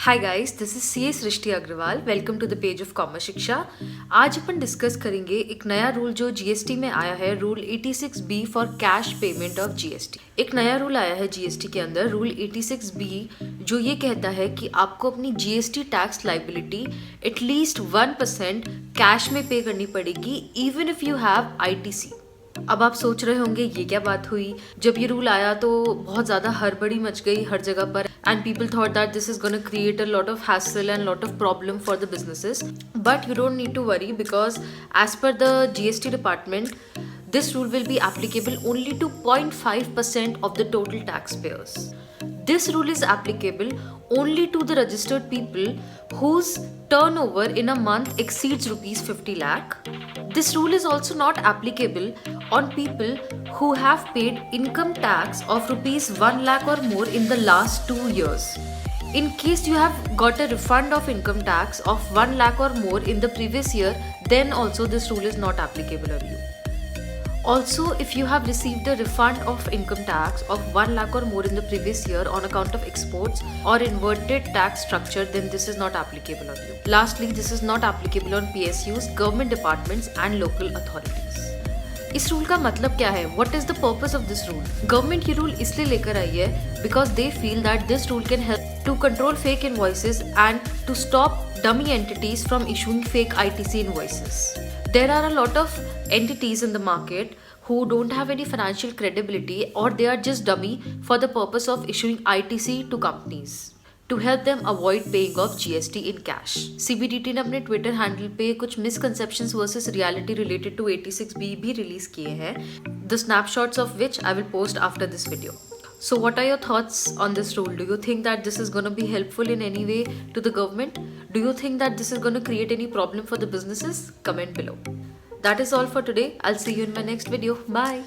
Hi guys, this is C S Srishti Agarwal. Welcome to the page of commerce Shiksha. आज अपन discuss करेंगे एक नया rule जो जीएसटी में आया है, rule 86B for cash payment of GST. एक नया रूल आया है जीएसटी के अंदर, रूल 86B, जो ये कहता है कि आपको अपनी GST tax liability at least 1% cash में पे करनी पड़ेगी, even if you have ITC. अब आप सोच रहे होंगे ये क्या बात हुई। जब ये रूल आया तो बहुत ज़्यादा हड़बड़ी मच गई हर जगह पर, and people thought that this is going to create a lot of hassle and lot of problem for the businesses. But you don't need to worry, because as per the GST department, this rule will be applicable only to 0.5% of the total taxpayers. This rule is applicable only to the registered people whose turnover in a month exceeds rupees 50 lakh. This rule is also not applicable on people who have paid income tax of rupees 1 lakh or more in the last 2 years. In case you have got a refund of income tax of 1 lakh or more in the previous year, then also this rule is not applicable on you. Also, if you have received a refund of income tax of 1 lakh or more in the previous year on account of exports or inverted tax structure, then this is not applicable on you. Lastly, this is not applicable on PSUs, government departments and local authorities. इस rule का मतलब क्या है? What is the purpose of this rule? Government ये rule इसलिए लेकर आई है because they feel that this rule can help to control fake invoices and to stop dummy entities from issuing fake ITC invoices. There are a lot of entities in the market who don't have any financial credibility, or they are just dummy for the purpose of issuing ITC to companies to help them avoid paying off GST in cash. CBDT ने अपने Twitter handle पे कुछ misconceptions versus reality related to 86B भी release किए हैं, the snapshots of which I will post after this video. So what are your thoughts on this rule? Do you think that this is going to be helpful in any way to the government? Do you think that this is going to create any problem for the businesses? Comment below. That is all for today. I'll see you in my next video. Bye.